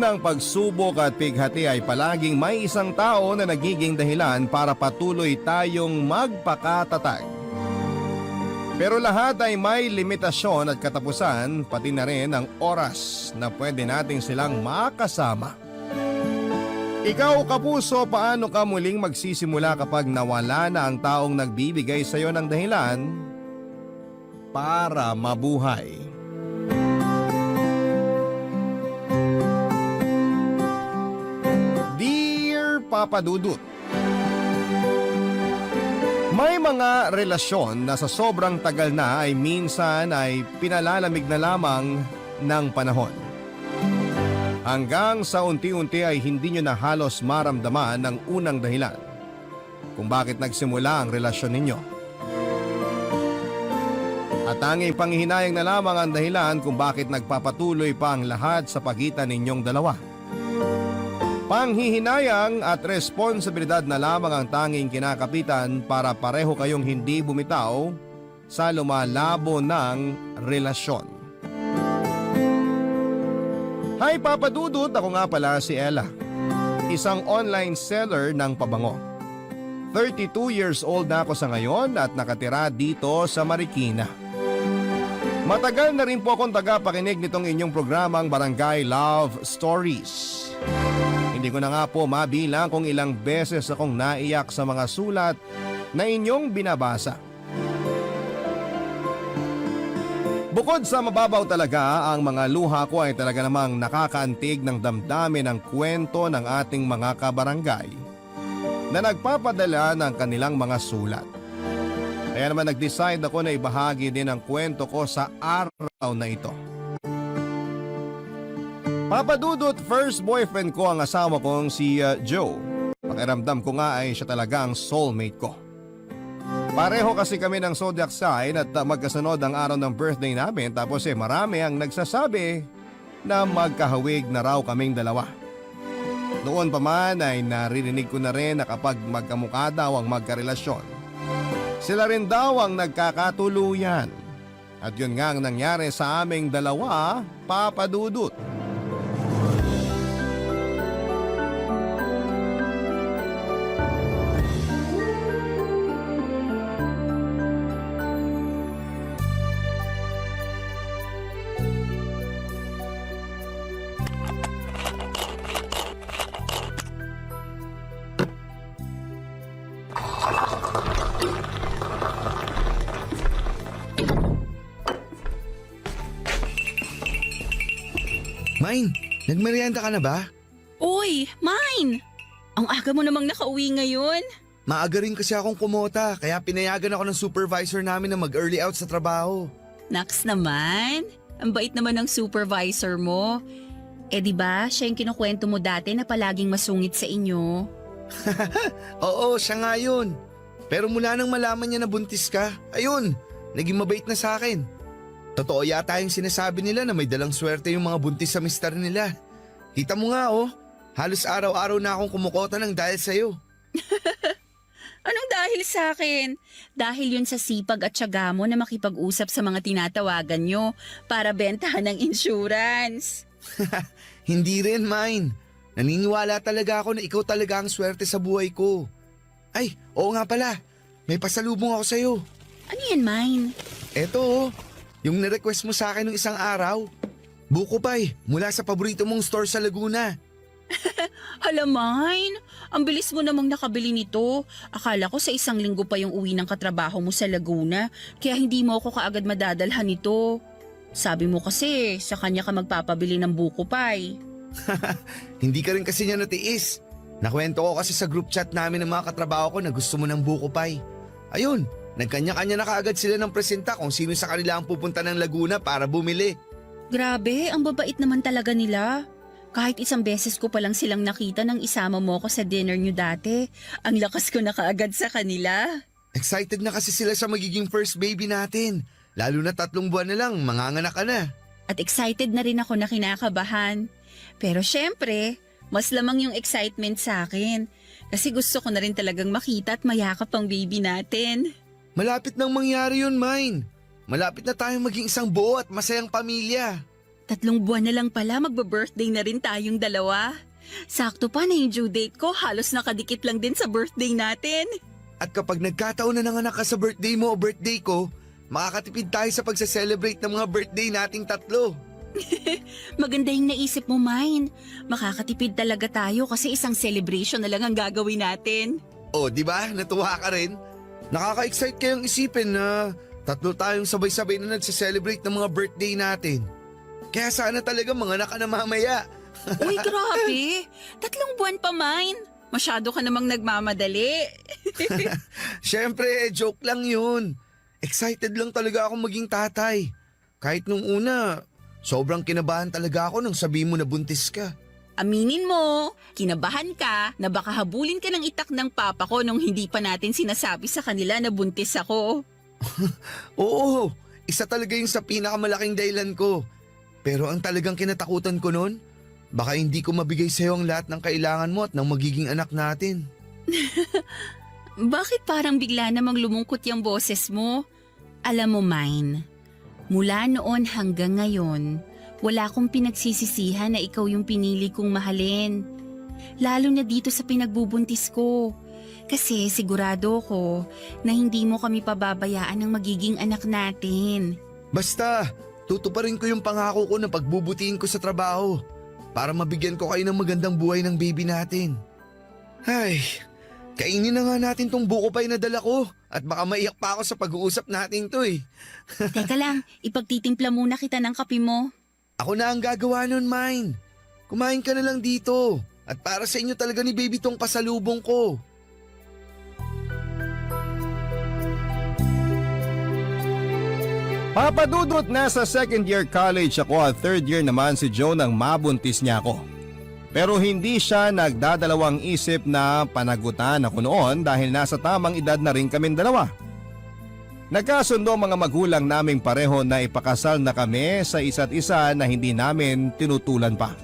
ng pagsubok at pighati ay palaging may isang tao na nagiging dahilan para patuloy tayong magpakatatag. Pero lahat ay may limitasyon at katapusan, pati na rin ang oras na pwede nating silang makasama. Ikaw kapuso, paano ka muling magsisimula kapag nawala na ang taong nagbibigay sa iyo ng dahilan para mabuhay? Dear Papa Dudut, may mga relasyon na sa sobrang tagal na ay minsan ay pinalalamig na lamang ng panahon. Hanggang sa unti-unti ay hindi nyo na halos maramdaman ang unang dahilan kung bakit nagsimula ang relasyon ninyo. At tanging panghihinayang na lamang ang dahilan kung bakit nagpapatuloy pa ang lahat sa pagitan ninyong dalawa. Panghihinayang at responsibilidad na lamang ang tanging kinakapitan para pareho kayong hindi bumitaw sa lumalabo ng relasyon. Hi Papa Dudut, ako nga pala si Ella, isang online seller ng pabango. 32 years old na ako sa ngayon at nakatira dito sa Marikina. Matagal na rin po akong tagapakinig nitong inyong programang Barangay Love Stories. Hindi ko na nga po mabilang kung ilang beses akong naiyak sa mga sulat na inyong binabasa. Bukod sa mababaw talaga, ang mga luha ko ay talaga namang nakakaantig ng damdamin ng kwento ng ating mga kabarangay na nagpapadala ng kanilang mga sulat. Kaya naman nag-decide ako na ibahagi din ang kwento ko sa araw na ito. Papa Dudut, first boyfriend ko ang asawa kong si Joe. Pakiramdam ko nga ay siya talaga ang soulmate ko. Pareho kasi kami ng zodiac sign at magkasunod ang araw ng birthday namin, tapos marami ang nagsasabi na magkahawig na raw kaming dalawa. Noon pa man ay naririnig ko na rin na kapag magkamukha daw ang magkarelasyon, sila rin daw ang nagkakatuluyan. At yun nga ang nangyari sa aming dalawa, Papa Dudut. Mine, nagmerienda ka na ba? Uy, Mine! Ang aga mo namang nakauwi ngayon. Maaga rin kasi akong kumota, kaya pinayagan ako ng supervisor namin na mag-early out sa trabaho. Naks naman, ang bait naman ng supervisor mo. Eh di ba, siya yung kinukwento mo dati na palaging masungit sa inyo. Oo, siya nga yun. Pero mula nang malaman niya na buntis ka, ayun, naging mabait na sa akin. Totoo yata yung sinasabi nila na may dalang swerte yung mga buntis sa mister nila. Kita mo nga halos araw-araw na akong kumukota ng dahil sa'yo. Anong dahil sa akin? Dahil yun sa sipag at tiyaga mo na makipag-usap sa mga tinatawagan nyo para bentahan ng insurance. Hindi rin, Mine. Naniniwala talaga ako na ikaw talaga ang swerte sa buhay ko. Ay, oo nga pala. May pasalubong ako sa'yo. Ano yan, Mine? Eto yung nirequest mo sa akin nung isang araw. Buko pie, mula sa paborito mong store sa Laguna. Hala, Mine, ang bilis mo namang nakabili nito. Akala ko sa isang linggo pa yung uwi ng katrabaho mo sa Laguna, kaya hindi mo ako kaagad madadalhan nito. Sabi mo kasi sa kanya ka magpapabili ng buko pie. Hindi ka rin kasi niya natiis. Nakwento ko kasi sa group chat namin ng mga katrabaho ko na gusto mo ng buko pie. Ayun, nagkanya-kanya na kaagad sila ng presenta kung sino sa kanila ang pupunta ng Laguna para bumili. Grabe, ang babait naman talaga nila. Kahit isang beses ko palang silang nakita nang isama mo ko sa dinner nyo dati, ang lakas ko na kaagad sa kanila. Excited na kasi sila sa magiging first baby natin. Lalo na 3 buwan na lang, manganganak ka na. At excited na rin ako na kinakabahan. Pero syempre, mas lamang yung excitement sa akin. Kasi gusto ko na rin talagang makita at mayakap ang baby natin. Malapit nang mangyari yun, Mine. Malapit na tayong maging isang buo at masayang pamilya. 3 buwan na lang pala magbe-birthday na rin tayong dalawa. Sakto pa na yung due date ko, halos nakadikit lang din sa birthday natin. At kapag nagkataon na nanganak ka sa birthday mo o birthday ko, makakatipid tayo sa pagsa-celebrate ng mga birthday nating tatlo. Maganda yung naisip mo, Mine. Makakatipid talaga tayo kasi isang celebration na lang ang gagawin natin. O, di ba? Natuwa ka rin? Nakaka-excite kayong isipin na tatlo tayong sabay-sabay na nagsa-celebrate ng mga birthday natin. Kaya sana talaga manganak ka na mamaya. Uy, grabe. 3 buwan pa, Mine. Masyado ka namang nagmamadali. Siyempre, joke lang yun. Excited lang talaga ako maging tatay. Kahit nung una, sobrang kinabahan talaga ako nung sabihin mo na buntis ka. Aminin mo, kinabahan ka na baka habulin ka ng itak ng papa ko nung hindi pa natin sinasabi sa kanila na buntis ako. Oo, isa talaga yung sa pinakamalaking dahilan ko. Pero ang talagang kinatakutan ko noon, baka hindi ko mabigay sa'yo ang lahat ng kailangan mo at ng magiging anak natin. Bakit parang bigla namang lumungkot yung boses mo? Alam mo, Mine, mula noon hanggang ngayon, wala akong pinagsisisihan na ikaw yung pinili kong mahalin. Lalo na dito sa pinagbubuntis ko. Kasi sigurado ko na hindi mo kami pababayaan ng magiging anak natin. Basta, tutuparin ko yung pangako ko na pagbubutihin ko sa trabaho para mabigyan ko kayo ng magandang buhay ng baby natin. Ay, kainin na nga natin tong buko pie na dala ko at baka maiyak pa ako sa pag-uusap natin to eh. Teka lang, ipagtitimpla muna kita ng kape mo. Ako na ang gagawa nun, Mine. Kumain ka na lang dito at para sa inyo talaga ni baby tong pasalubong ko. Papadudot, nasa second year college ako at third year naman si Joe nang mabuntis niya ako. Pero hindi siya nagdadalawang isip na panagutan ako noon dahil nasa tamang edad na rin kaming dalawa. Nagkasundo mga magulang naming pareho na ipakasal na kami sa isa't isa na hindi namin tinutulan pa.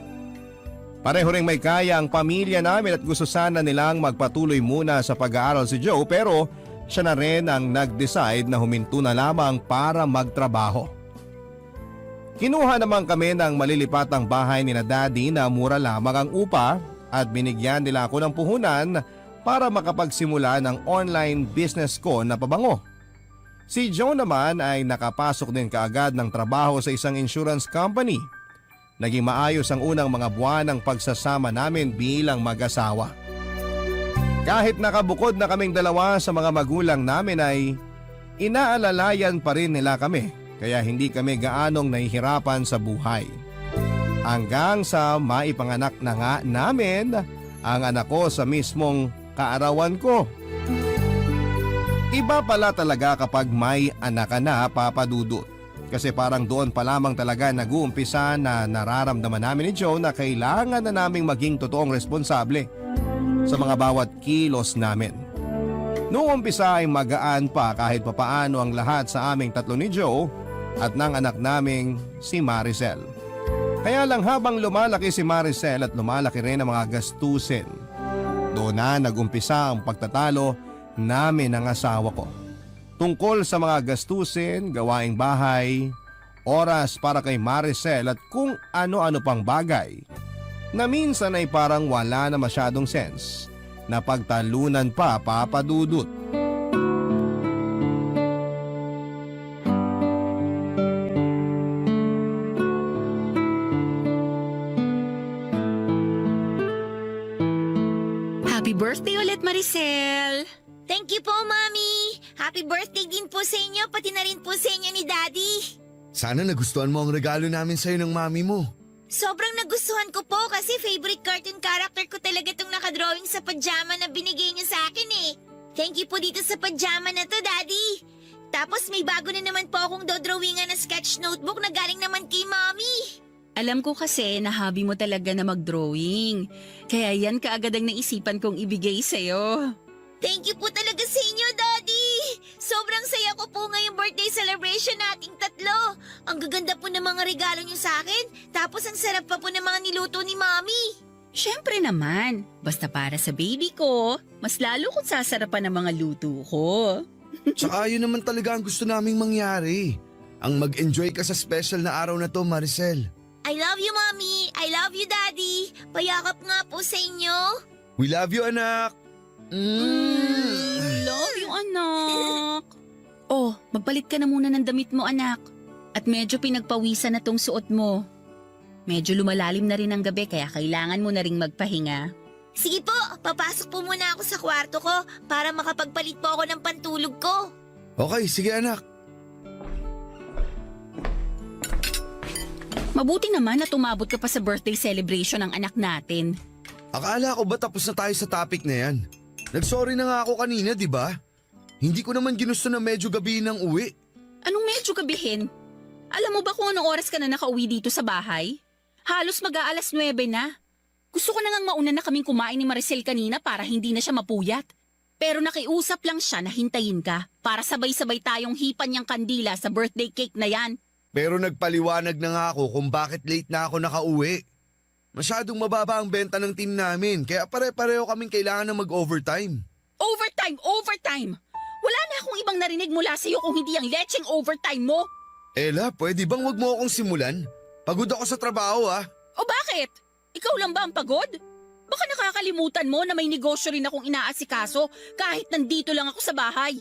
Pareho ring may kaya ang pamilya namin at gusto sana nilang magpatuloy muna sa pag-aaral si Joe pero siya na rin ang nag-decide na huminto na lamang para magtrabaho. Kinuha naman kami ng malilipatang bahay ni na Daddy na mura lamang ang upa at binigyan nila ako ng puhunan para makapagsimula ng online business ko na pabango. Si Joe naman ay nakapasok din kaagad ng trabaho sa isang insurance company. Naging maayos ang unang mga buwan ng pagsasama namin bilang mag-asawa. Kahit nakabukod na kaming dalawa sa mga magulang namin ay inaalalayan pa rin nila kami kaya hindi kami gaanong nahihirapan sa buhay. Hanggang sa maipanganak na nga namin ang anak ko sa mismong kaarawan ko. Iba pala talaga kapag may anak ka na, Papa Dudut. Kasi parang doon pa lamang talaga nag-uumpisa na nararamdaman namin ni Joe na kailangan na naming maging totoong responsable sa mga bawat kilos namin. Noong umpisa ay magaan pa kahit papaano ang lahat sa aming tatlo ni Joe at ng anak naming si Maricel. Kaya lang habang lumalaki si Maricel at lumalaki rin ang mga gastusin, doon na nag-umpisa ang pagtatalo namin ang asawa ko. Tungkol sa mga gastusin, gawaing bahay, oras para kay Maricel at kung ano-ano pang bagay na minsan ay parang wala na masyadong sense na pagtalunan pa, Papa Dudut. Happy birthday ulit, Maricel! Thank you po, Mami! Happy birthday din po sa inyo, pati na rin po sa inyo ni Daddy! Sana nagustuhan mo ang regalo namin sa'yo ng mami mo. Sobrang nagustuhan ko po kasi favorite cartoon character ko talaga itong nakadrawing sa pajama na binigay niyo sa akin eh. Thank you po dito sa pajama na to, Daddy! Tapos may bago na naman po akong dodrawingan na sketch notebook na galing naman kay Mami! Alam ko kasi na hobby mo talaga na mag-drawing. Kaya yan kaagad ang naisipan kong ibigay sa'yo. Thank you po talaga sa inyo, Daddy! Sobrang saya ko po ngayong birthday celebration nating tatlo. Ang gaganda po ng mga regalo niyo sa akin, tapos ang sarap pa po ng mga niluto ni Mami. Siyempre naman, basta para sa baby ko, mas lalo kong sasarapan ng mga luto ko. Tsaka yun naman talaga ang gusto naming mangyari. Ang mag-enjoy ka sa special na araw na to, Maricel. I love you, Mommy. I love you, Daddy. Payakap nga po sa inyo. We love you, anak. Love you, anak. Oh, magpalit ka na muna ng damit mo, anak. At medyo pinagpawisan na tong suot mo. Medyo lumalalim na rin ang gabi kaya kailangan mo na ring magpahinga. Sige po, papasok po muna ako sa kwarto ko para makapagpalit po ako ng pantulog ko. Okay, sige anak. Mabuti naman na tumabot ka pa sa birthday celebration ng anak natin. Akala ko ba tapos na tayo sa topic na yan? Nagsorry na nga ako kanina, di ba? Hindi ko naman ginusto na medyo gabi nang uwi. Anong medyo gabihin? Alam mo ba kung anong oras ka na nakauwi dito sa bahay? Halos mag-aalas 9 na. Gusto ko na ngang mauna na kaming kumain ni Maricel kanina para hindi na siya mapuyat. Pero nakiusap lang siya na hintayin ka para sabay-sabay tayong hipan niyang kandila sa birthday cake na yan. Pero nagpaliwanag na nga ako kung bakit late na ako nakauwi. Masyadong mababa ang benta ng team namin kaya pare-pareho kaming kailangan na mag-overtime. Overtime! Overtime! Wala na akong ibang narinig mula sa iyo kung hindi ang lecheng overtime mo. Ella, pwede bang wag mo akong simulan? Pagod ako sa trabaho O bakit? Ikaw lang ba ang pagod? Baka nakakalimutan mo na may negosyo rin akong inaasikaso kahit nandito lang ako sa bahay.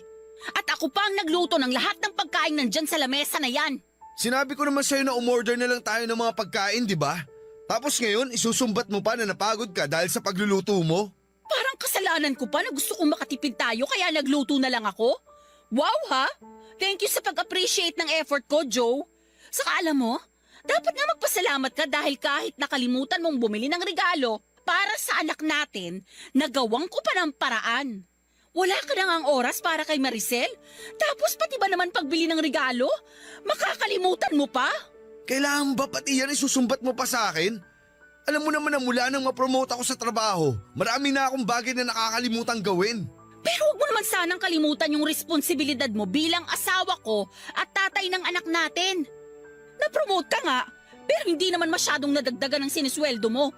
At ako pa ang nagluto ng lahat ng pagkain nandyan sa lamesa na yan. Sinabi ko naman sa'yo na umorder na lang tayo ng mga pagkain, di ba? Tapos ngayon, isusumbat mo pa na napagod ka dahil sa pagluluto mo? Parang kasalanan ko pa na gusto kong makatipid tayo kaya nagluto na lang ako. Wow ha! Thank you sa pag-appreciate ng effort ko, Joe. Saka alam mo, dapat nga magpasalamat ka dahil kahit nakalimutan mong bumili ng regalo para sa anak natin, nagawang ko pa ng paraan. Wala ka na ngang oras para kay Maricel? Tapos pati ba naman pagbili ng regalo? Makakalimutan mo pa? Kailangan ba pati yan isusumbat mo pa sa akin? Alam mo naman na mula nang ma-promote ako sa trabaho, marami na akong bagay na nakakalimutang gawin. Pero huwag mo naman sanang kalimutan yung responsibilidad mo bilang asawa ko at tatay ng anak natin. Na-promote ka nga, pero hindi naman masyadong nadagdagan ng sinisweldo mo.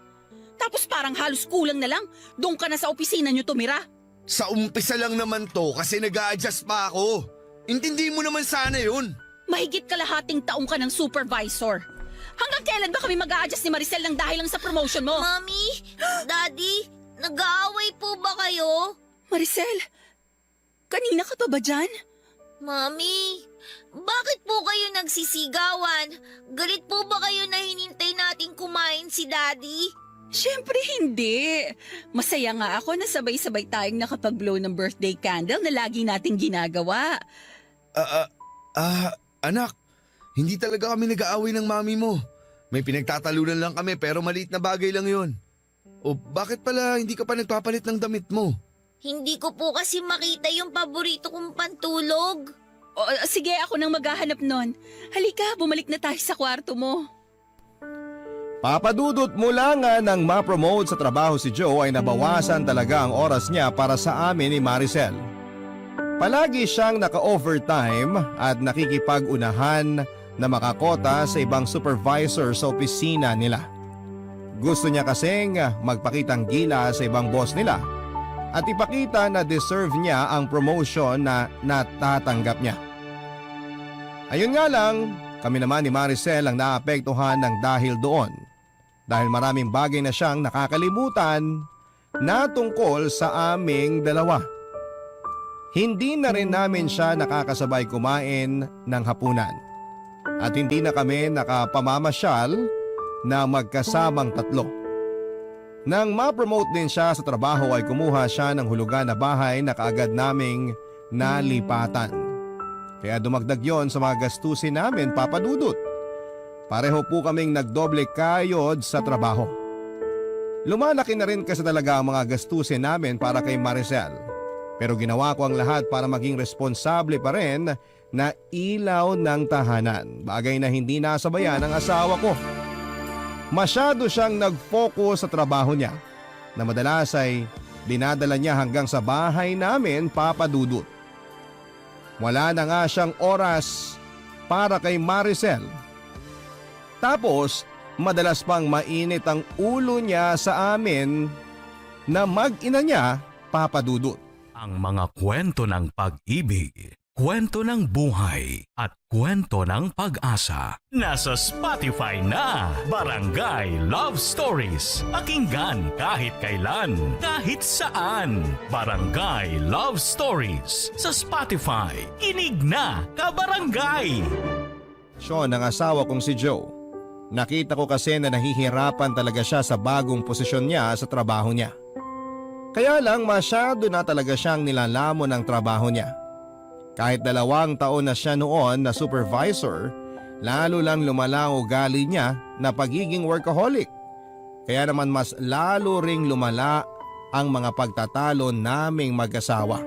Tapos parang halos kulang na lang, doon ka na sa opisina niyo tumira. Sa umpisa lang naman to kasi nag-a-adjust pa ako. Intindi mo naman sana yun. Mahigit kalahating taong ka ng supervisor. Hanggang kailan ba kami mag-a-adjust ni Maricel ng dahil lang sa promotion mo? Mommy, Daddy, nag-aaway po ba kayo? Maricel, kanina ka pa ba dyan? Mommy, bakit po kayo nagsisigawan? Galit po ba kayo na hinintay nating kumain si Daddy? Siyempre hindi. Masaya nga ako na sabay-sabay tayong nakapag-blow ng birthday candle na lagi nating ginagawa. Anak, hindi talaga kami nag-aaway ng mami mo. May pinagtatalunan lang kami pero maliit na bagay lang yun. O bakit pala hindi ka pa nagpapalit ng damit mo? Hindi ko po kasi makita yung paborito kong pantulog. O, sige, ako nang maghahanap nun. Halika, bumalik na tayo sa kwarto mo. Papadudot mula nga nang ma-promote sa trabaho si Joe ay nabawasan talaga ang oras niya para sa amin ni Maricel. Palagi siyang naka-overtime at nakikipag-unahan na makakota sa ibang supervisor sa opisina nila. Gusto niya kasing magpakitang gila sa ibang boss nila at ipakita na deserve niya ang promotion na natatanggap niya. Ayun nga lang, kami naman ni Maricel ang naapektuhan ng dahil doon. Dahil maraming bagay na siyang nakakalimutan na tungkol sa aming dalawa. Hindi na rin namin siya nakakasabay kumain ng hapunan. At hindi na kami nakapamamasyal na magkasamang tatlo. Nang ma-promote din siya sa trabaho ay kumuha siya ng hulugan na bahay na kaagad naming nalipatan. Kaya dumagdag yon sa mga gastusin namin, Papa Dudut. Pareho po kaming nagdoble kayod sa trabaho. Lumalaki na rin kasi talaga ang mga gastusin namin para kay Maricel. Pero ginawa ko ang lahat para maging responsable pa rin na ilaw ng tahanan. Bagay na hindi nasabayan ng asawa ko. Masyado siyang nag-focus sa trabaho niya na madalas ay dinadala niya hanggang sa bahay namin, Papa Dudut. Wala na nga siyang oras para kay Maricel. Tapos, madalas pang mainit ang ulo niya sa amin na mag-ina niya, Papa Dudut. Ang mga kwento ng pag-ibig, kwento ng buhay at kwento ng pag-asa. Nasa Spotify na Barangay Love Stories. Pakinggan kahit kailan, kahit saan. Barangay Love Stories sa Spotify. Kinig na, kabarangay! Sean, ang asawa kong si Joe. Nakita ko kasi na nahihirapan talaga siya sa bagong posisyon niya sa trabaho niya. Kaya lang masyado na talaga siyang nilalamon ng trabaho niya. Kahit 2 taon na siya noon na supervisor, lalo lang lumala ang ugali niya na pagiging workaholic. Kaya naman mas lalo ring lumala ang mga pagtatalo naming mag-asawa.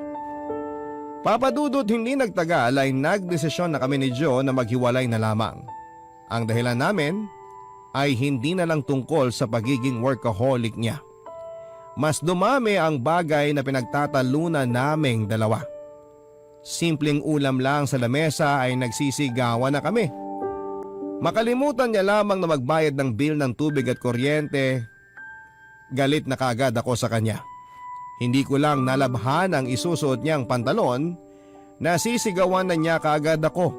Papadudot hindi nagtagal ay nagdesisyon na kami ni Joe na maghiwalay na lamang. Ang dahilan namin ay hindi na lang tungkol sa pagiging workaholic niya. Mas dumami ang bagay na pinagtatalunan naming dalawa. Simpleng ulam lang sa lamesa ay nagsisigawan na kami. Makalimutan niya lamang na magbayad ng bill ng tubig at kuryente, galit na kaagad ako sa kanya. Hindi ko lang nalabhan ang isusuot niyang pantalon, nasisigawan na niya kaagad ako.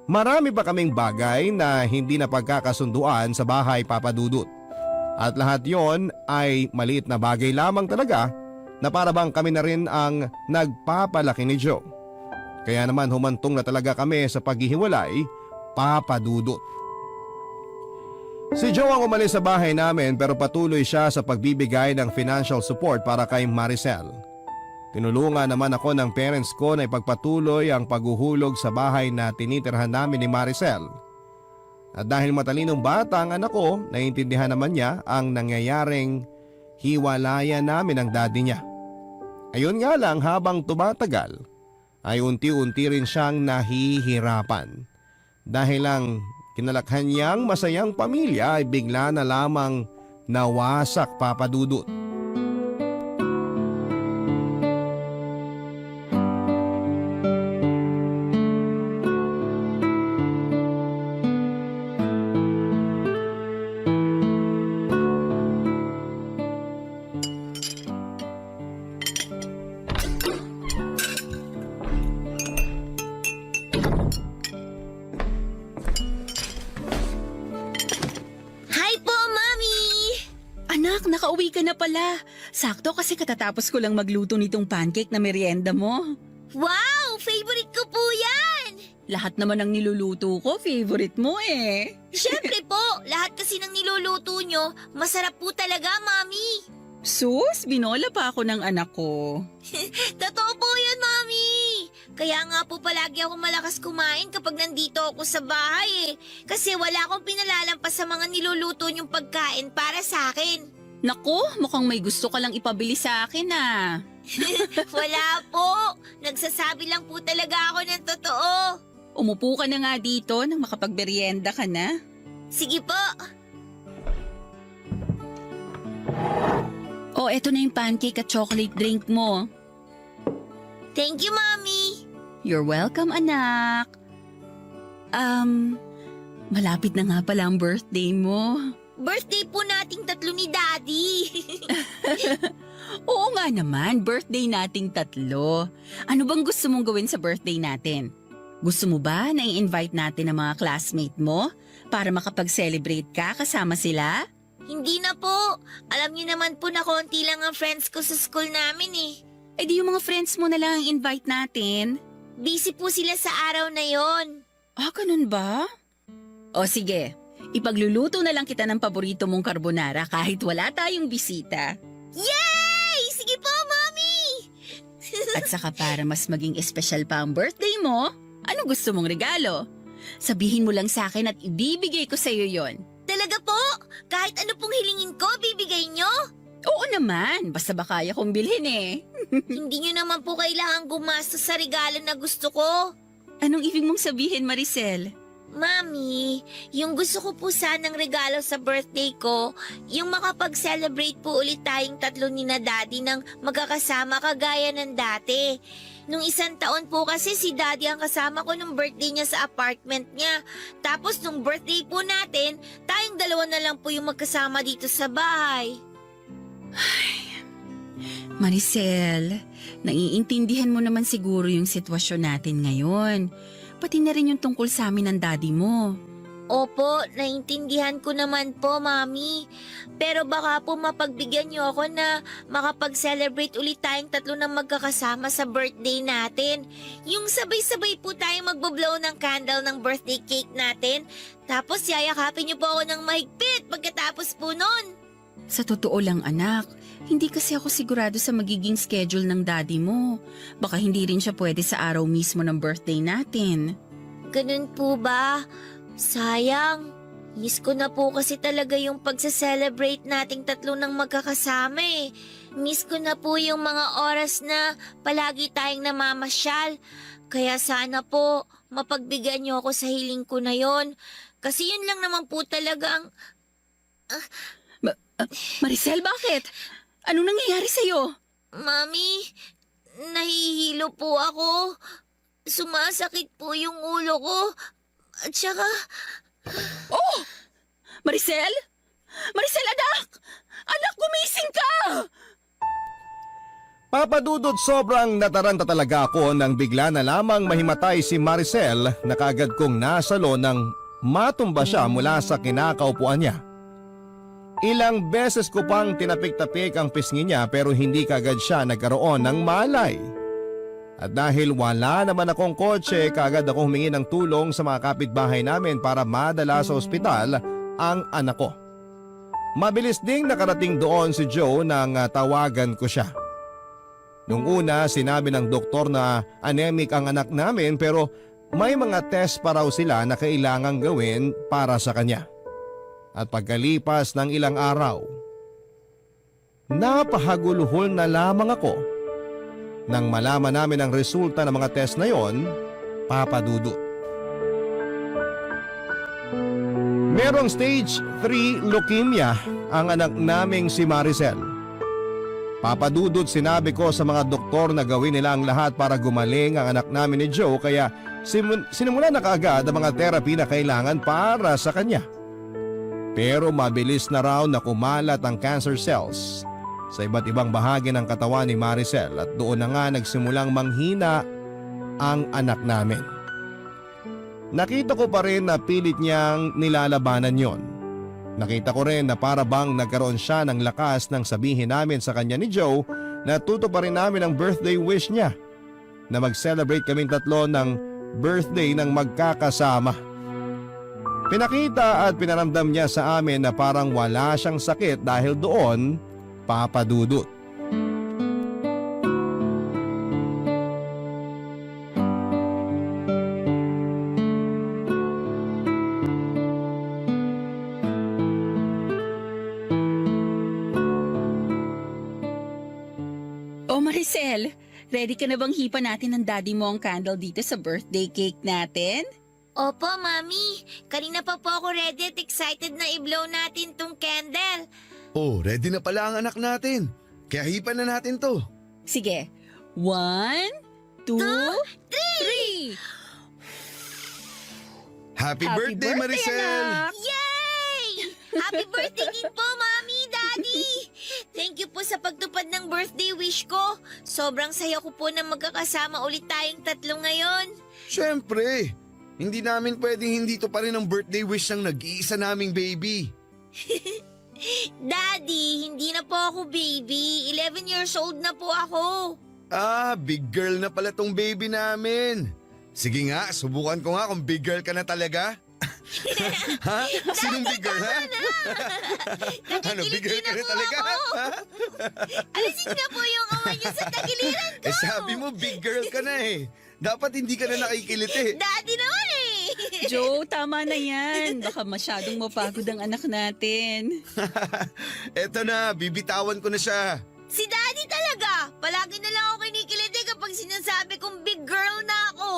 Marami pa kaming bagay na hindi na pagkakasunduan sa bahay, Papa Dudut. At lahat yon ay maliit na bagay lamang talaga na para bang kami na rin ang nagpapalaki ni Joe. Kaya naman humantong na talaga kami sa paghihiwalay, Papa Dudut. Si Joe ang umalis sa bahay namin pero patuloy siya sa pagbibigay ng financial support para kay Maricel. Tinulungan naman ako ng parents ko na ipagpatuloy ang paghuhulog sa bahay na tinitirhan namin ni Maricel. At dahil matalinong bata ang anak ko, naiintindihan naman niya ang nangyayaring hiwalayan namin ng daddy niya. Ayun nga lang, habang tumatagal ay unti-unti rin siyang nahihirapan. Dahil lang kinalakhan niyang masayang pamilya ay bigla na lamang nawasak, Papa Dudut. Hi po, Mami! Anak, nakauwi ka na pala. Sakto kasi katatapos ko lang magluto nitong pancake na merienda mo. Wow! Favorite ko po yan! Lahat naman ng niluluto ko, favorite mo eh. Siyempre po, lahat kasi ng niluluto nyo, masarap po talaga, Mami. Sus, binola pa ako ng anak ko. Totoo po yan, Mami. Kaya nga po palagi ako malakas kumain kapag nandito ako sa bahay eh. Kasi wala akong pinalalampas sa mga niluluto nyong pagkain para sa akin. Naku, mukhang may gusto ka lang ipabili sa akin ah. Wala po. Nagsasabi lang po talaga ako ng totoo. Umupo ka na nga dito nang makapagmerienda ka na. Sige po. Oh, eto na yung pancake at chocolate drink mo. Thank you, Mami. You're welcome, anak. Malapit na nga pala ang birthday mo. Birthday po nating 3 ni Daddy. Oo nga naman, birthday nating 3. Ano bang gusto mong gawin sa birthday natin? Gusto mo ba na i-invite natin ang mga classmate mo para makapag-celebrate ka kasama sila? Hindi na po. Alam niyo naman po na konti lang ang friends ko sa school namin eh. Eh di yung mga friends mo na lang ang invite natin. Busy po sila sa araw na yon. Ah, ganun ba? O sige, ipagluluto na lang kita ng paborito mong carbonara kahit wala tayong bisita. Yay! Sige po, Mommy! At saka para mas maging espesyal pa ang birthday mo, ano gusto mong regalo? Sabihin mo lang sa akin at ibibigay ko sa iyo yon. Talaga po? Kahit ano pong hilingin ko, bibigay nyo? Oo naman, basta ba kaya kong bilhin eh. Hindi nyo naman po kailangan gumastos sa regalo na gusto ko. Anong ibig mong sabihin, Maricel? Mami, yung gusto ko po sanang regalo sa birthday ko, yung makapag-celebrate po ulit tayong 3 ni na Daddy ng magkakasama kagaya ng dati. Nung 1 taon po kasi si Daddy ang kasama ko nung birthday niya sa apartment niya. Tapos nung birthday po natin, tayong 2 na lang po yung magkasama dito sa bahay. Maricel, naiintindihan mo naman siguro yung sitwasyon natin ngayon. Pati na rin yung tungkol sa amin ng daddy mo. Opo, naintindihan ko naman po, Mami. Pero baka po mapagbigyan niyo ako na makapag-celebrate ulit tayong tatlo ng magkakasama sa birthday natin. Yung sabay-sabay po tayong magbo-blow ng candle ng birthday cake natin. Tapos yayakapin niyo po ako ng mahigpit pagkatapos po nun. Sa totoo lang anak, hindi kasi ako sigurado sa magiging schedule ng daddy mo. Baka hindi rin siya pwede sa araw mismo ng birthday natin. Ganun po ba? Sayang. Miss ko na po kasi talaga yung pagsa-celebrate nating tatlo ng magkakasama eh. Miss ko na po yung mga oras na palagi tayong namamasyal. Kaya sana po mapagbigyan niyo ako sa hiling ko na yon. Kasi yun lang naman po talaga ang... Maricel, bakit? Anong nangyayari sa'yo? Mami, nahihilo po ako. Sumasakit po yung ulo ko. At saka, Oh! Maricel? Maricel, anak! Anak, gumising ka! Papadudod, sobrang nataranta talaga ako nang bigla na lamang mahimatay si Maricel na kaagad kong nasalo nang matumba siya mula sa kinakaupuan niya. Ilang beses ko pang tinapik-tapik ang pisngi niya pero hindi kaagad siya nagkaroon ng malay. At dahil wala naman akong kotse, kaagad ako humingi ng tulong sa mga kapitbahay namin para madala sa ospital ang anak ko. Mabilis ding nakarating doon si Joe nang tawagan ko siya. Nung una, sinabi ng doktor na anemic ang anak namin pero may mga test pa raw sila na kailangang gawin para sa kanya. At pagkalipas ng ilang araw, napahaguluhol na lamang ako nang malaman namin ang resulta ng mga test na yon, papadudot. Merong stage 3 leukemia ang anak naming si Maricel. Papadudot, sinabi ko sa mga doktor na gawin nila ang lahat para gumaling ang anak namin ni Joe kaya sinimula na kaagad ang mga therapy na kailangan para sa kanya. Pero mabilis na raw na kumalat ang cancer cells sa iba't ibang bahagi ng katawan ni Maricel at doon na nga nagsimulang manghina ang anak namin. Nakita ko pa rin na pilit niyang nilalabanan yon. Nakita ko rin na para bang nagkaroon siya ng lakas nang sabihin namin sa kanya ni Joe na tutuparin namin ang birthday wish niya na mag-celebrate kaming tatlo ng birthday ng magkakasama. Pinakita at pinaramdam niya sa amin na parang wala siyang sakit dahil doon, papadudot. Oh Maricel, ready ka na bang hipa natin ng daddy mo ang candle dito sa birthday cake natin? Opo, Mami. Kanina pa po ako ready at excited na i-blow natin tong candle. Oh, ready na pala ang anak natin. Kaya hipan na natin to. Sige, 1, 2, 3! Happy birthday, Maricel! anak! Yay! Happy birthday din po, Mami, Daddy! Thank you po sa pagtupad ng birthday wish ko. Sobrang saya ko po na magkakasama ulit tayong tatlo ngayon. Siyempre, hindi namin pwedeng hindi to pa rin ang birthday wish ng nag-iisa naming baby. Daddy, hindi na po ako baby. 11 years old na po ako. Ah, big girl na pala tong baby namin. Sige nga, subukan ko nga kung big girl ka na talaga. Ha? Sinong big girl, ha? Ano, big girl ka na talaga? Ha? Alisin na po yung kamay niyo sa tagiliran ko. Eh sabi mo, big girl ka na eh. Dapat hindi ka na nakikiliti. Daddy naman eh. Joe, tama na yan. Baka masyadong mapagod ang anak natin. Eto na, bibitawan ko na siya. Si Daddy talaga. Palagi na lang ako kinikiliti kapag sinasabi kong big girl na ako.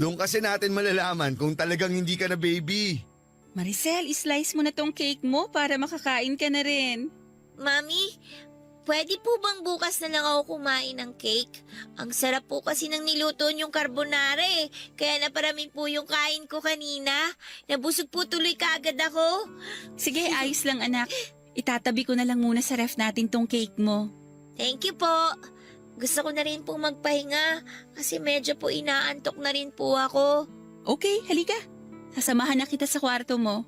Doon kasi natin malalaman kung talagang hindi ka na baby. Maricel, islice mo na tong cake mo para makakain ka na rin. Mami, pwede po bang bukas na lang ako kumain ng cake? Ang sarap po kasi ng niluto niyong carbonara eh. Kaya naparami po yung kain ko kanina. Nabusog po tuloy kaagad ako. Sige, ayos lang anak. Itatabi ko na lang muna sa ref natin tong cake mo. Thank you po. Gusto ko na rin po magpahinga kasi medyo po inaantok na rin po ako. Okay, halika. Sasamahan na kita sa kwarto mo.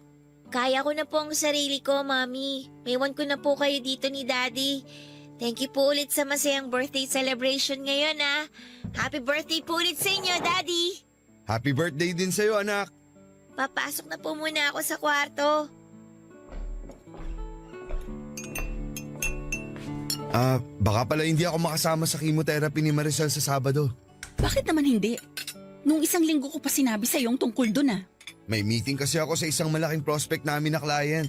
Kaya ko na po ang sarili ko, Mami. Maiwan ko na po kayo dito ni Daddy. Thank you po ulit sa masayang birthday celebration ngayon, ah. Happy birthday po ulit sa inyo, Daddy. Happy birthday din sa'yo, anak. Papasok na po muna ako sa kwarto. Baka pala hindi ako makasama sa chemotherapy ni Maricel sa Sabado. Bakit naman hindi? Nung isang linggo ko pa sinabi sa iyong tungkol dun ah. May meeting kasi ako sa isang malaking prospect namin na client.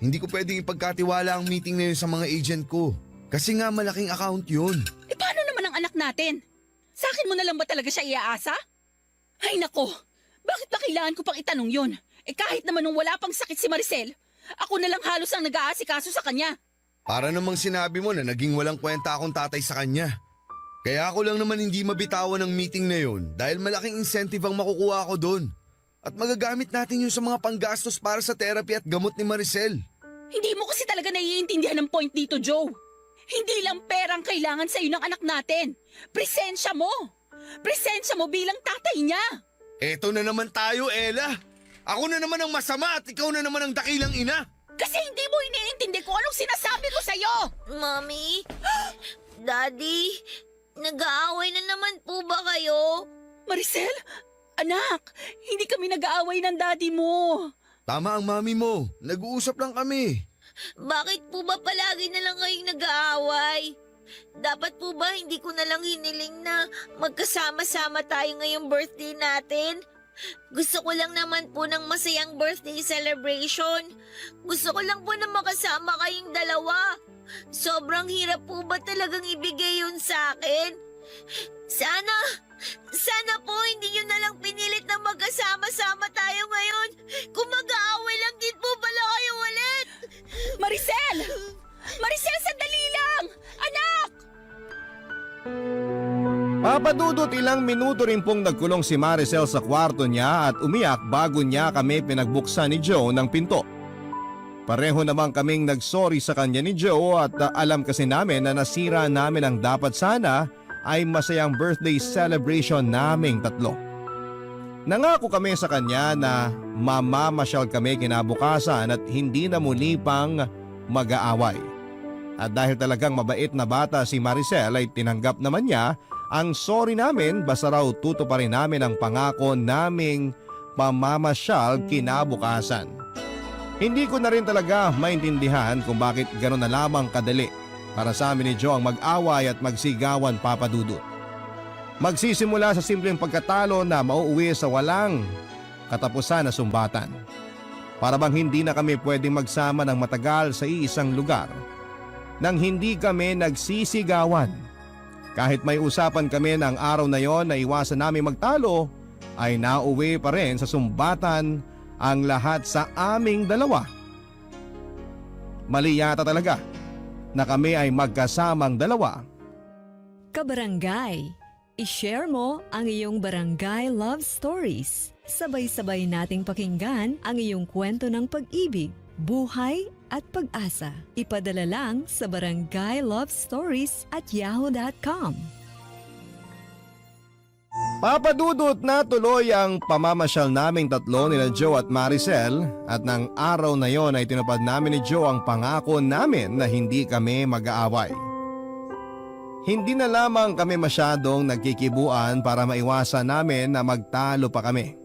Hindi ko pwedeng ipagkatiwala ang meeting na yun sa mga agent ko. Kasi nga malaking account yun. Eh paano naman ang anak natin? Sa akin mo na lang ba talaga siya iaasa? Ay nako, bakit ba kailangan ko pang itanong yun? Eh kahit naman nung wala pang sakit si Maricel, ako na lang halos ang nag-aasikaso sa kanya. Para namang sinabi mo na naging walang kwenta akong tatay sa kanya. Kaya ako lang naman hindi mabitawan ng meeting na yun dahil malaking incentive ang makukuha ko doon. At magagamit natin yun sa mga panggastos para sa therapy at gamot ni Maricel. Hindi mo kasi talaga naiintindihan ng point dito, Joe. Hindi lang perang kailangan sa'yo ng anak natin. Presensya mo. Presensya mo bilang tatay niya. Eto na naman tayo, Ella. Ako na naman ang masama at ikaw na naman ang dakilang ina. Kasi hindi mo iniintindi kung anong sinasabi ko sa'yo. Mami? Daddy? Nag-aaway na naman po ba kayo? Maricel, anak, hindi kami nag-aaway ng daddy mo. Tama ang mami mo. Nag-uusap lang kami. Bakit po ba palagi na lang kayong nag-aaway? Dapat po ba hindi ko na lang hiniling na magkasama-sama tayo ngayong birthday natin? Gusto ko lang naman po ng masayang birthday celebration. Gusto ko lang po na makasama kayong dalawa. Sobrang hirap po ba talagang ibigay yun sa akin? Sana po hindi nyo na lang pinilit na magkasama-sama tayo ngayon. Kung mag-aaway lang din po pala kayo ulit. Maricel! Maricel, sandali lang! Anak! Papadudot ilang minuto rin pong nagkulong si Maricel sa kwarto niya at umiyak bago niya kami pinagbuksan ni Joe ng pinto. Pareho namang kaming nagsorry sa kanya ni Joe at alam kasi namin na nasira namin ang dapat sana ay masayang birthday celebration naming tatlo. Nangako kami sa kanya na mamamasyal kami kinabukasan at hindi na muli pang mag-aaway. At dahil talagang mabait na bata si Maricel ay tinanggap naman niya ang sorry namin basta raw tutuparin namin ang pangako naming mamamasyal kinabukasan. Hindi ko na rin talaga maintindihan kung bakit gano'n na lamang kadali para sa amin ni Joe ang mag-away at magsigawan, Papa Dudut. Magsisimula sa simpleng pagkatalo na mauuwi sa walang katapusan na sumbatan. Para bang hindi na kami pwedeng magsama ng matagal sa iisang lugar nang hindi kami nagsisigawan. Kahit may usapan kami ng araw na yon na iwasan namin magtalo, ay nauwi pa rin sa sumbatan ang lahat sa aming dalawa. Mali yata talaga na kami ay magkasamang dalawa. Kabarangay, i-share mo ang iyong barangay love stories. Sabay-sabay nating pakinggan ang iyong kwento ng pag-ibig, buhay at pag-asa. Ipadala lang sa barangaylovestories@yahoo.com. Papadudot na tuloy ang pamamasyal naming tatlo nila Joe at Maricel at ng araw na yon ay tinupad namin ni Joe ang pangako namin na hindi kami mag-aaway. Hindi na lamang kami masyadong nagkikibuan para maiwasan namin na magtalo pa kami.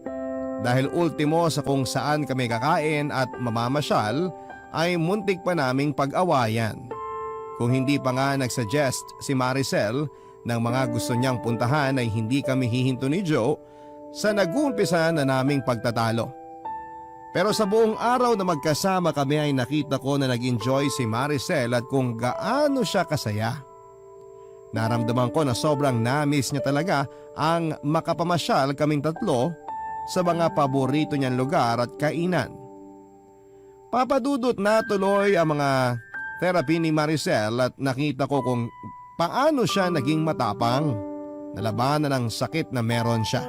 Dahil ultimo sa kung saan kami kakain at mamamasyal ay muntik pa naming pag-awayan. Kung hindi pa nga nagsuggest si Maricel ng mga gusto niyang puntahan ay hindi kami hihinto ni Joe sa nag-uumpisa na naming pagtatalo. Pero sa buong araw na magkasama kami ay nakita ko na nag-enjoy si Maricel at kung gaano siya kasaya. Naramdaman ko na sobrang na-miss niya talaga ang makapamasyal kaming tatlo sa mga paborito niyang lugar at kainan. Papadudot na tuloy ang mga therapy ni Maricel at nakita ko kung paano siya naging matapang na labanan ng sakit na meron siya.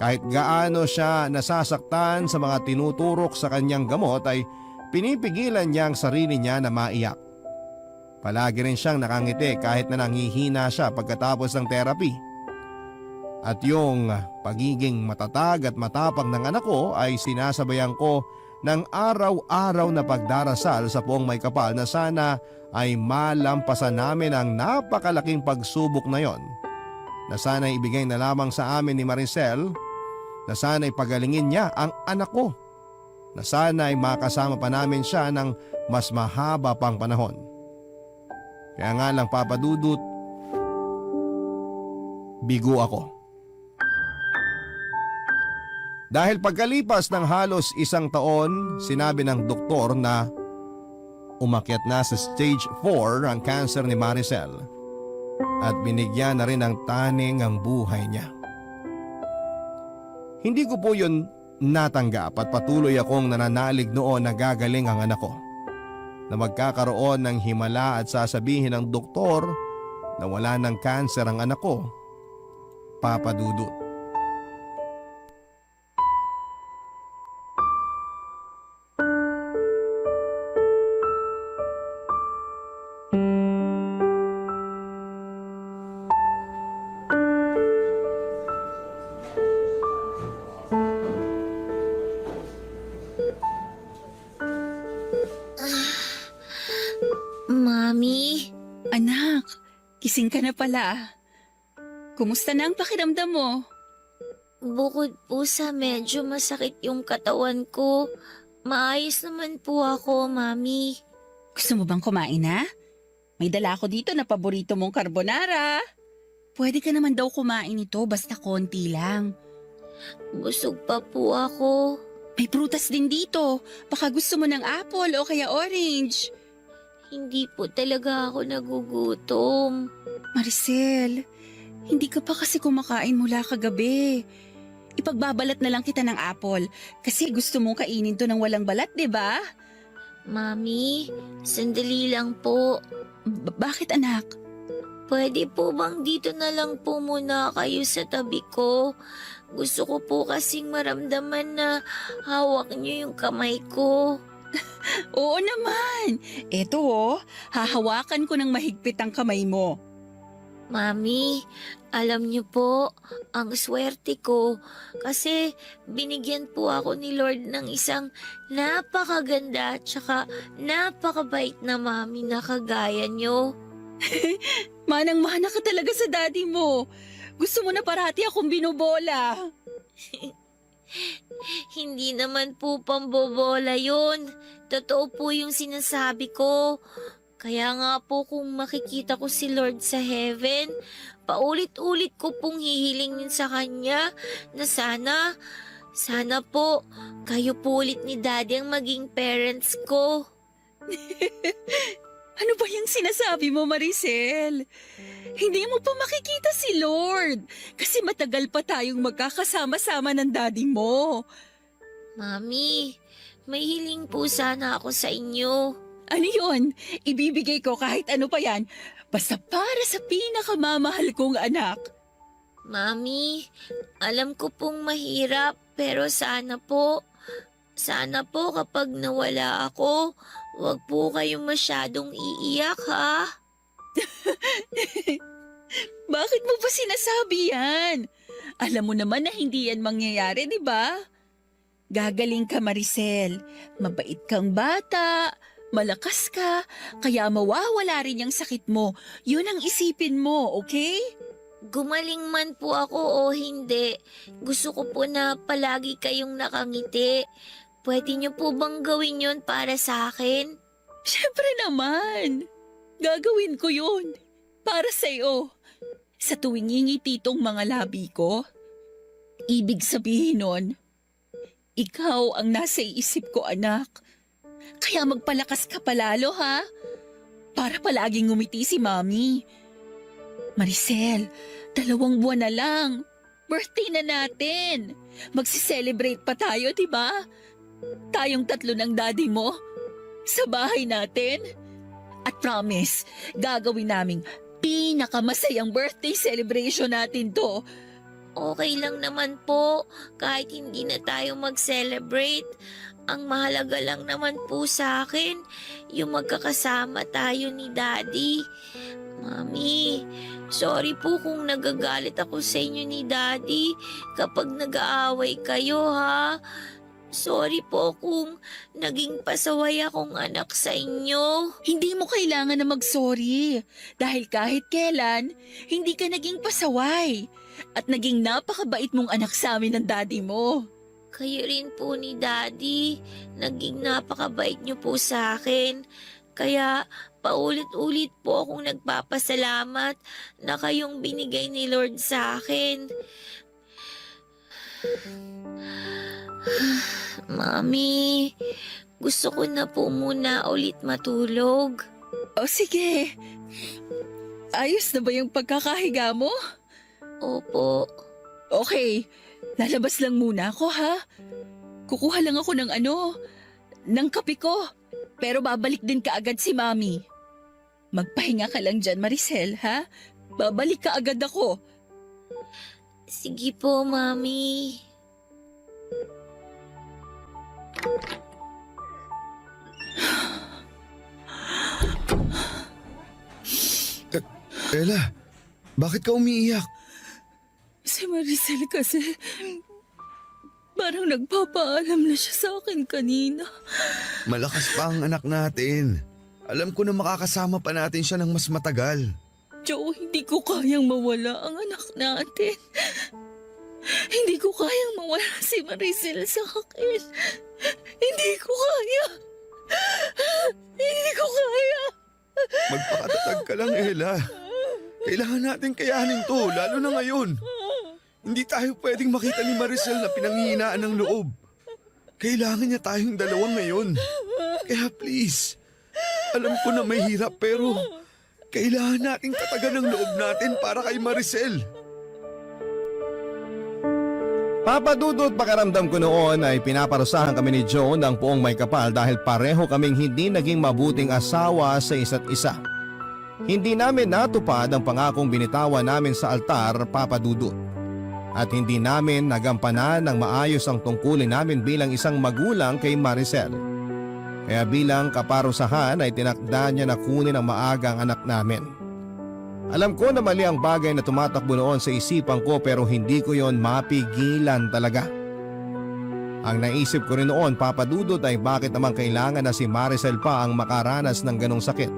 Kahit gaano siya nasasaktan sa mga tinuturok sa kanyang gamot ay pinipigilan niya ang sarili niya na maiyak. Palagi rin siyang nakangiti kahit na nanghihina siya pagkatapos ng therapy. At yung pagiging matatag at matapang ng anak ko ay sinasabayan ko ng araw-araw na pagdarasal sa Poong May Kapal na sana ay malampasan namin ang napakalaking pagsubok na yon. Na sana ibigay na lamang sa amin ni Maricel, na sana ipagalingin niya ang anak ko, na sana ay makasama pa namin siya ng mas mahaba pang panahon. Kaya nga lang Papa Dudut, bigo ako. Dahil pagkalipas ng halos 1 taon, sinabi ng doktor na umakyat na sa stage 4 ang cancer ni Maricel at binigyan na rin ng taning ang buhay niya. Hindi ko po yun natanggap at patuloy akong nananalig noon na gagaling ang anak ko, na magkakaroon ng himala at sasabihin ng doktor na wala ng cancer ang anak ko, Papa Dudut. Mami, Anak, gising ka na pala. Kumusta na ang pakiramdam mo? bukod po sa medyo masakit yung katawan ko, maayos naman po ako, Mami. Gusto mo bang kumain na? May dala ako dito na paborito mong carbonara. Pwede ka naman daw kumain ito basta konti lang. Busog pa po ako. May prutas din dito. Baka gusto mo ng apple o kaya orange. Hindi po talaga ako nagugutom. Maricel, hindi ka pa kasi kumakain mula kagabi. Ipagbabalat na lang kita ng apple kasi gusto mong kainin to ng walang balat, di ba? Mami, sandali lang po. Bakit anak? Pwede po bang dito na lang po muna kayo sa tabi ko? Gusto ko po kasing maramdaman na hawak niyo yung kamay ko. Oo naman. Eto oh, hahawakan ko ng mahigpit ang kamay mo. Mami, alam niyo po, ang swerte ko kasi binigyan po ako ni Lord ng isang napakaganda at saka napakabait na mami na kagaya niyo. Manang-mana ka talaga sa daddy mo. Gusto mo na parati akong binubola. Hindi naman po pambobola yun. Totoo po yung sinasabi ko. Kaya nga po kung makikita ko si Lord sa heaven, paulit-ulit ko pong hihilingin sa Kanya na sana po, kayo po ulit ni Daddy ang maging parents ko. Ano ba yung sinasabi mo, Maricel? Hindi mo pa makikita si Lord kasi matagal pa tayong magkakasama-sama ng daddy mo. Mami, may hiling po sana ako sa inyo. Ano yun? Ibibigay ko kahit ano pa yan. Basta para sa pinakamamahal kong anak. Mami, alam ko pong mahirap pero sana po kapag nawala ako, wag po kayong masyadong iiyak ha. Bakit mo pa sinasabi yan? Alam mo naman na hindi yan mangyayari, di ba? Gagaling ka, Maricel. Mabait kang bata. Malakas ka. Kaya mawawala rin yung sakit mo. Yun ang isipin mo, okay? Gumaling man po ako o hindi, gusto ko po na palagi kayong nakangiti. Pwede niyo po bang gawin yun para sa akin? Siyempre naman. Gagawin ko yun. Para sa'yo. Sa tuwing ngingiti tong mga labi ko, ibig sabihin nun, ikaw ang nasa isip ko, anak. Kaya magpalakas ka palalo, ha? Para palaging ngumiti si Mami. Maricel, 2 buwan na lang. Birthday na natin. Magsi-celebrate pa tayo, di ba? Tayong 3 ng daddy mo. Sa bahay natin. At promise, gagawin naming pinakamasayang birthday celebration natin to. Okay lang naman po kahit hindi na tayo mag-celebrate. Ang mahalaga lang naman po sa akin, yung magkakasama tayo ni Daddy. Mami, sorry po kung nagagalit ako sa inyo ni Daddy kapag nag-aaway kayo ha. Sorry po kung naging pasaway akong anak sa inyo. Hindi mo kailangan na mag-sorry dahil kahit kailan, hindi ka naging pasaway at naging napakabait mong anak sa amin ng daddy mo. Kayo rin po ni Daddy, naging napakabait niyo po sa akin. Kaya paulit-ulit po akong nagpapasalamat na kayong binigay ni Lord sa akin. Mami, gusto ko na po muna ulit matulog. O sige, ayos na ba yung pagkakahiga mo? Opo. Okay, lalabas lang muna ako ha. Kukuha lang ako ng kape ko. Pero babalik din kaagad si Mami. Magpahinga ka lang dyan, Maricel, ha? Babalik ka agad ako. Sige po, Mami. Ella, bakit ka umiiyak? Si Maricel kasi, parang nagpapaalam na siya sa akin kanina. Malakas pa ang anak natin. Alam ko na makakasama pa natin siya ng mas matagal. Joe, hindi ko kayang mawala ang anak natin. Hindi ko kayang mawala si Maricel sa akin. Hindi ko kaya. Hindi ko kaya. Magpakatatag ka lang, Ella. Kailangan natin kayanin to, lalo na ngayon. Hindi tayo pwedeng makita ni Maricel na pinanghihinaan ng loob. Kailangan niya tayong dalawa ngayon. Kaya please, alam ko na may hirap pero kailangan nating katagan ng loob natin para kay Maricel. Papa Dudut, pakiramdam ko noon ay pinaparusahan kami ni Joe ng puong may kapal dahil pareho kaming hindi naging mabuting asawa sa isa't isa. Hindi namin natupad ang pangakong binitawan namin sa altar, Papa Dudut. At hindi namin nagampanan ng maayos ang tungkulin namin bilang isang magulang kay Maricel. Kaya bilang kaparusahan ay tinakda niya na kunin ang maagang anak namin. Alam ko na mali ang bagay na tumatakbo noon sa isipan ko pero hindi ko yon mapigilan talaga. Ang naisip ko rin noon, Papa Dudut, ay bakit naman kailangan na si Maricel pa ang makaranas ng ganong sakit?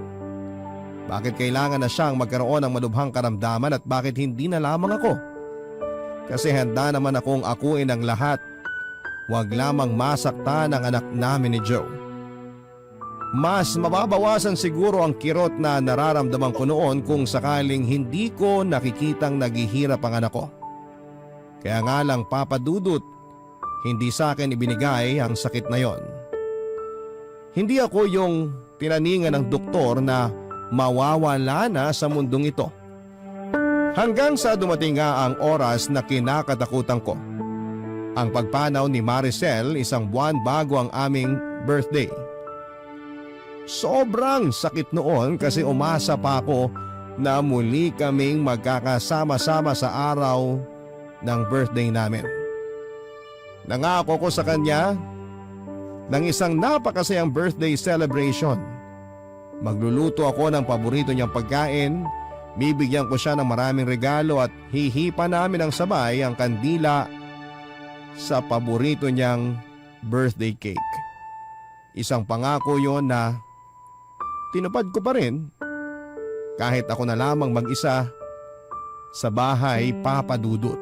Bakit kailangan na siyang magkaroon ng malubhang karamdaman at bakit hindi na lamang ako? Kasi handa naman akong akuin ang lahat. Huwag lamang masaktan ang anak namin ni Joe. Mas mababawasan siguro ang kirot na nararamdaman ko noon kung sakaling hindi ko nakikitang naghihirap ang anak ko. Kaya nga lang, Papa Dudut, hindi sa akin ibinigay ang sakit na yon. Hindi ako yung tinaningan ng doktor na mawawala na sa mundong ito. Hanggang sa dumating nga ang oras na kinakatakutan ko. Ang pagpanaw ni Maricel isang buwan bago ang aming birthday. Sobrang sakit noon kasi umasa pa ako na muli kaming magkakasama-sama sa araw ng birthday namin. Nangako ko sa kanya ng isang napakasayang birthday celebration. Magluluto ako ng paborito niyang pagkain, bibigyan ko siya ng maraming regalo at hihipa namin ng sabay ang kandila sa paborito niyang birthday cake. Isang pangako yon na tinupad ko pa rin kahit ako na lamang mag-isa sa bahay, Papa Dudut.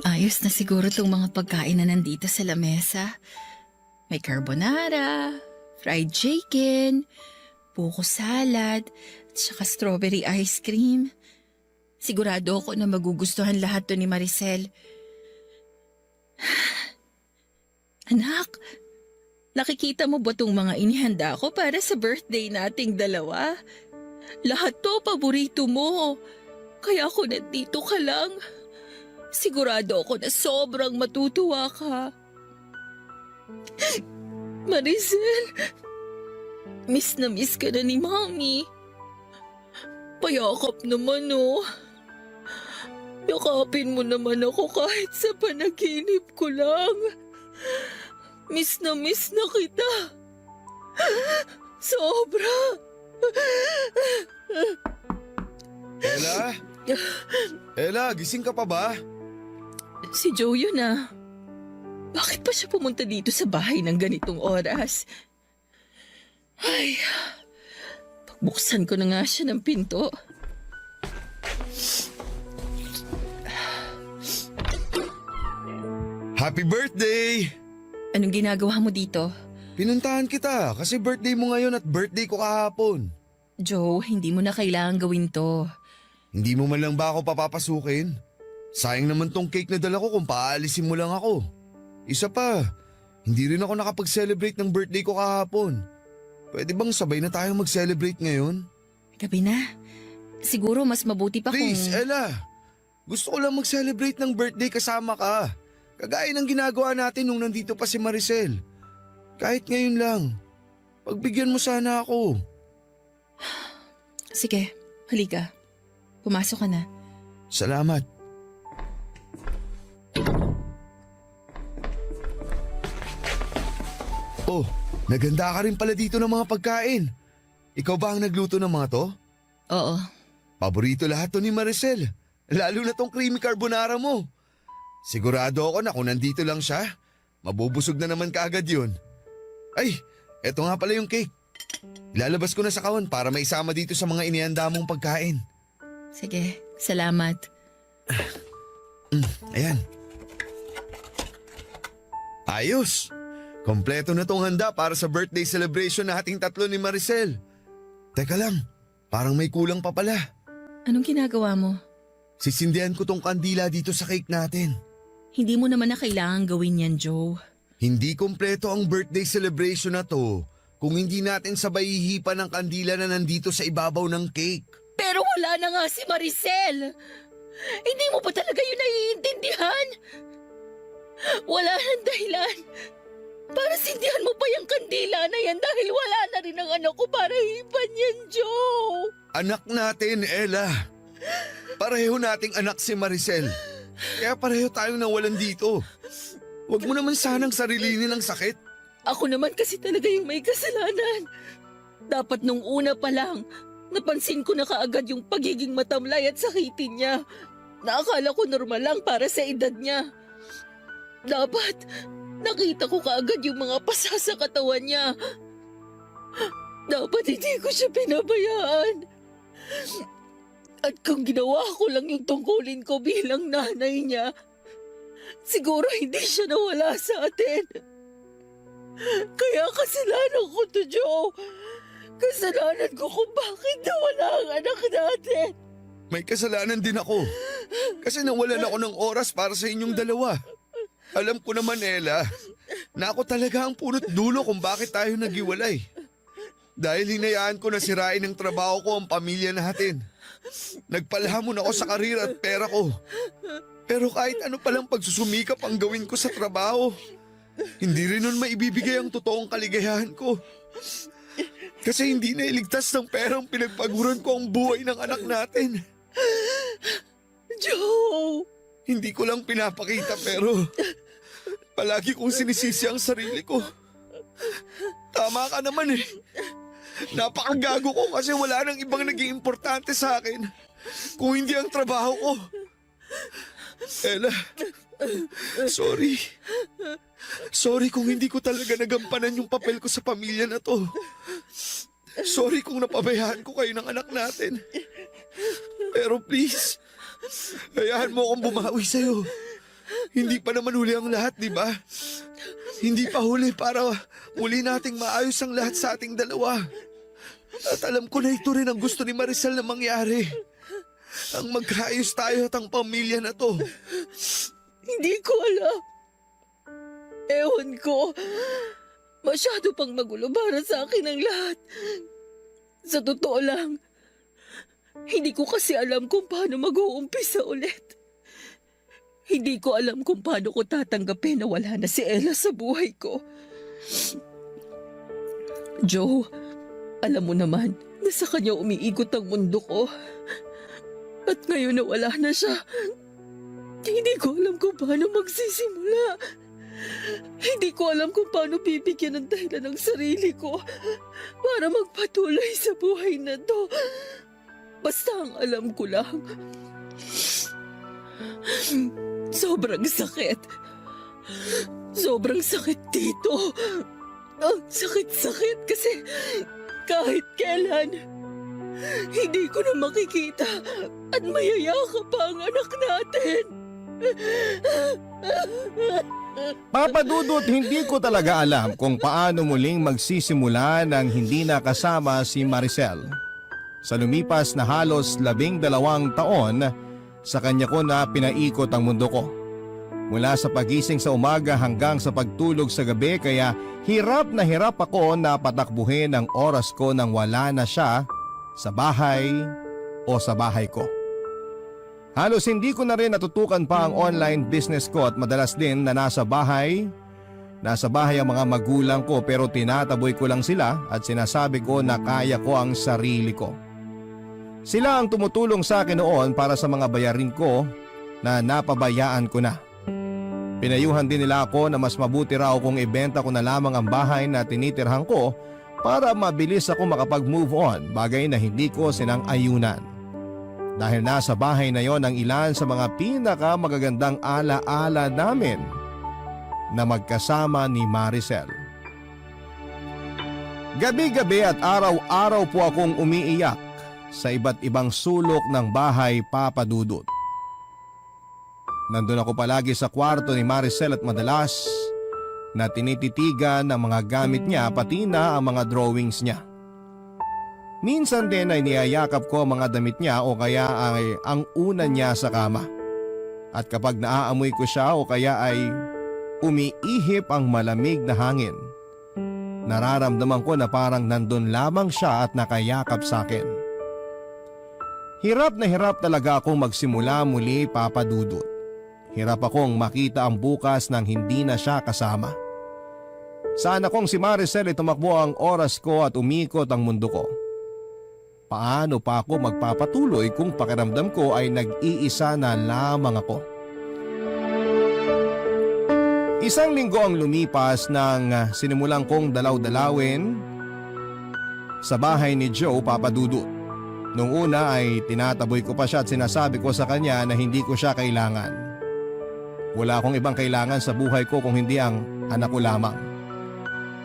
Ayos na siguro itong mga pagkain na nandito sa lamesa. May carbonara, fried chicken, buko salad, at saka strawberry ice cream. Sigurado ako na magugustuhan lahat to ni Maricel. Anak, nakikita mo ba itong mga inihanda ko para sa birthday nating dalawa? Lahat to paborito mo. Kaya ako nandito ka lang. Sigurado ako na sobrang matutuwa ka. Maricel, miss na miss ka na ni Mami. Payakap naman oh. Yakapin mo naman ako kahit sa panaginip ko lang. Miss na kita. Sobra. Ella? Ella, gising ka pa ba? Si Joe yun ah. Bakit pa siya pumunta dito sa bahay ng ganitong oras? Ay, pagbuksan ko na nga siya ng pinto. Happy birthday! Anong ginagawa mo dito? Pinuntahan kita kasi birthday mo ngayon at birthday ko kahapon. Joe, hindi mo na kailangan gawin to. Hindi mo man lang ba ako papapasukin? Sayang naman tong cake na dala ko kung paalisin mo lang ako. Isa pa, hindi rin ako nakapag-celebrate ng birthday ko kahapon. Pwede bang sabay na tayong mag-celebrate ngayon? Gabi na. Siguro mas mabuti pa Please, kung... Ella. Gusto ko lang mag-celebrate ng birthday kasama ka. Kagaya ng ginagawa natin nung nandito pa si Maricel. Kahit ngayon lang. Pagbigyan mo sana ako. Sige, halika. Pumasok ka na. Salamat. Oh, naganda ka rin pala dito ng mga pagkain. Ikaw ba ang nagluto ng mga to? Oo. Paborito lahat to ni Maricel. Lalo na tong creamy carbonara mo. Sigurado ako na kung nandito lang siya, mabubusog na naman kaagad yun. Ay, eto nga pala yung cake. Ilalabas ko na sa kawan para maisama dito sa mga inihanda mong pagkain. Sige, salamat. Ayan. Ayos! Kompleto na tong handa para sa birthday celebration nating tatlo ni Maricel. Teka lang, parang may kulang pa pala. Anong ginagawa mo? Sisindihan ko tong kandila dito sa cake natin. Hindi mo naman na kailangan gawin yan, Joe. Hindi kompleto ang birthday celebration na to kung hindi natin sabay hihipan ng kandila na nandito sa ibabaw ng cake. Pero wala na nga si Maricel. Hindi mo ba talaga yun naiintindihan? Wala nang dahilan. Para sindihan mo pa yung kandila na yan dahil wala na rin ang anak ko para hipan yan, Joe. Anak natin, Ella. Pareho nating anak si Maricel. Kaya pareho tayong nawalan dito. Huwag mo naman sanang sarilinin ng sakit. Ako naman kasi talaga yung may kasalanan. Dapat nung una pa lang, napansin ko na kaagad yung pagiging matamlay at sakitin niya. Naakala ko normal lang para sa edad niya. Dapat, nakita ko kaagad yung mga pasa sa katawan niya. Dapat hindi ko siya pinabayaan. At kung ginawa ko lang yung tungkulin ko bilang nanay niya, siguro hindi siya nawala sa atin. Kaya kasalanan ko to, Joe. Kasalanan ko kung bakit nawala ang anak natin. May kasalanan din ako. Kasi nawalan ako ng oras para sa inyong dalawa. Alam ko naman, Ella, na ako talaga ang punot dulo kung bakit tayo naghiwalay. Dahil hinayaan ko na sirain ng trabaho ko ang pamilya natin. Nagpalhamon ako sa karir at pera ko. Pero kahit ano palang pagsusumikap ang gawin ko sa trabaho, hindi rin nun maibibigay ang totoong kaligayahan ko. Kasi hindi na iligtas ng perang pinagpaguran ko ang buhay ng anak natin. Joe! Hindi ko lang pinapakita pero palagi kong sinisisi ang sarili ko. Tama ka naman eh. Napakagago ko kasi wala nang ibang naging importante sa akin kung hindi ang trabaho ko. Ella, sorry. Sorry kung hindi ko talaga nagampanan yung papel ko sa pamilya na to. Sorry kung napabayaan ko kayo ng anak natin. Pero please, hayaan mo akong bumawi sa'yo. Hindi pa naman huli ang lahat, di ba? Hindi pa huli para muli nating maayos ang lahat sa ating dalawa. At alam ko na ito rin ang gusto ni Maricel na mangyari. Ang magkaayos tayo at ang pamilya na to. Hindi ko alam. Ewan ko. Masyado pang magulo para sa akin ang lahat. Sa totoo lang, Hindi ko kasi alam kung paano mag-uumpisa ulit. Hindi ko alam kung paano ko tatanggapin na wala na si Ella sa buhay ko. Joe, alam mo naman na sa kanya umiikot ang mundo ko. At ngayon na wala na siya, hindi ko alam kung paano magsisimula. Hindi ko alam kung paano bibigyan ng dahilan ng sarili ko para magpatuloy sa buhay na to. Basta ang alam ko lang, sobrang sakit. Sobrang sakit dito. Ang sakit-sakit kasi kahit kailan, hindi ko na makikita at mayayakap pa ang anak natin. Papa Dudut, hindi ko talaga alam kung paano muling magsisimula nang hindi nakasama si Maricel. Sa lumipas na halos 12 taon, sa kanya ko na pinaikot ang mundo ko. Mula sa pagising sa umaga hanggang sa pagtulog sa gabi, kaya hirap na hirap ako na patakbuhin ang oras ko nang wala na siya sa bahay o sa bahay ko. Halos hindi ko na rin natutukan pa ang online business ko at madalas din na nasa bahay ang mga magulang ko, pero tinataboy ko lang sila at sinasabi ko na kaya ko ang sarili ko. Sila ang tumutulong sa akin noon para sa mga bayarin ko na napabayaan ko na. Pinayuhan din nila ako na mas mabuti raw kung ibenta ko na lamang ang bahay na tinitirhan ko para mabilis ako makapag-move on, bagay na hindi ko sinang-ayunan. Dahil nasa bahay na yon ang ilan sa mga pinakamagagandang ala-ala namin na magkasama ni Maricel. Gabi-gabi at araw-araw po akong umiiyak sa iba't ibang sulok ng bahay, Papa Dudut. Nandun ako palagi sa kwarto ni Maricel at madalas na tinititigan ang mga gamit niya pati na ang mga drawings niya. Minsan din ay niyayakap ko ang mga damit niya o kaya ay ang una niya sa kama. At kapag naaamoy ko siya o kaya ay umiihip ang malamig na hangin, nararamdaman ko na parang nandun lamang siya at nakayakap sa akin. Hirap na hirap talaga akong magsimula muli, Papa Dudut. Hirap akong makita ang bukas nang hindi na siya kasama. Sana kung si Maricel ay tumakbo ang oras ko at umikot ang mundo ko. Paano pa ako magpapatuloy kung pakiramdam ko ay nag-iisa na lamang ako? Isang linggo ang lumipas nang sinimulan kong dalaw-dalawin sa bahay ni Joe, Papa Dudut. Nung una ay tinataboy ko pa siya at sinasabi ko sa kanya na hindi ko siya kailangan. Wala akong ibang kailangan sa buhay ko kung hindi ang anak ko lamang.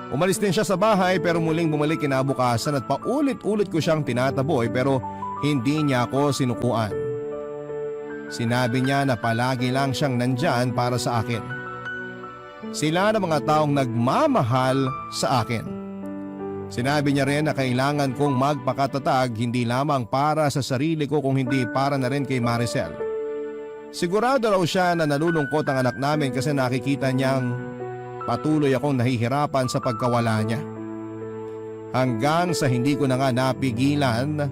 Umalis din siya sa bahay pero muling bumalik kinabukasan at paulit-ulit ko siyang tinataboy pero hindi niya ako sinukuan. Sinabi niya na palagi lang siyang nandyan para sa akin. Sila na mga taong nagmamahal sa akin. Sinabi niya rin na kailangan kong magpakatatag hindi lamang para sa sarili ko kung hindi para na rin kay Maricel. Sigurado raw siya na nalulungkot ang anak namin kasi nakikita niyang patuloy akong nahihirapan sa pagkawala niya. Hanggang sa hindi ko na nga napigilan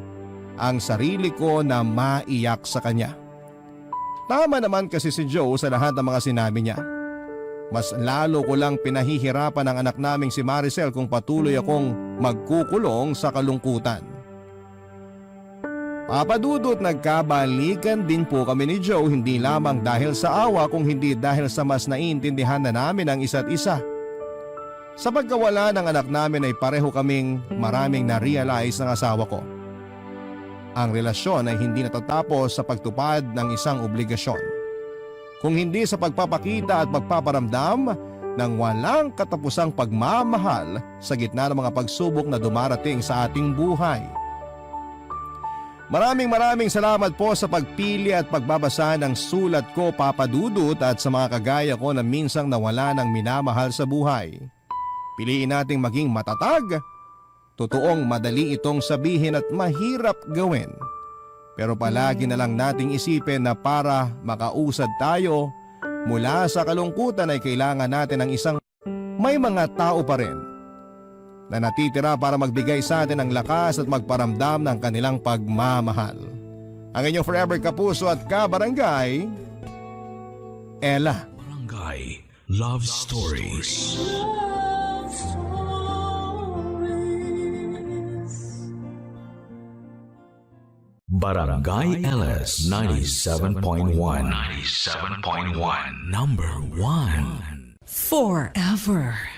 ang sarili ko na maiyak sa kanya. Tama naman kasi si Joe sa lahat ng mga sinabi niya. Mas lalo ko lang pinahihirapan ang anak naming si Maricel kung patuloy akong magkukulong sa kalungkutan. Papa Dudut, nagkabalikan din po kami ni Joe hindi lamang dahil sa awa kung hindi dahil sa mas naiintindihan na namin ang isa't isa. Sa pagkawala ng anak namin ay pareho kaming maraming na-realize ng asawa ko. Ang relasyon ay hindi natatapos sa pagtupad ng isang obligasyon, kung hindi sa pagpapakita at pagpaparamdam ng walang katapusang pagmamahal sa gitna ng mga pagsubok na dumarating sa ating buhay. Maraming salamat po sa pagpili at pagbabasa ng sulat ko, Papa Dudut, at sa mga kagaya ko na minsang nawala ng minamahal sa buhay. Piliin nating maging matatag. Totoong madali itong sabihin at mahirap gawin. Pero palagi na lang nating isipin na para makausad tayo mula sa kalungkutan ay kailangan natin ng isang may mga tao pa rin na natitira para magbigay sa atin ng lakas at magparamdam ng kanilang pagmamahal. Ang inyong forever kapuso at kabarangay, Ella. Barangay Love Stories. Barangay LS 97.1. 97.1. Number 1. Forever.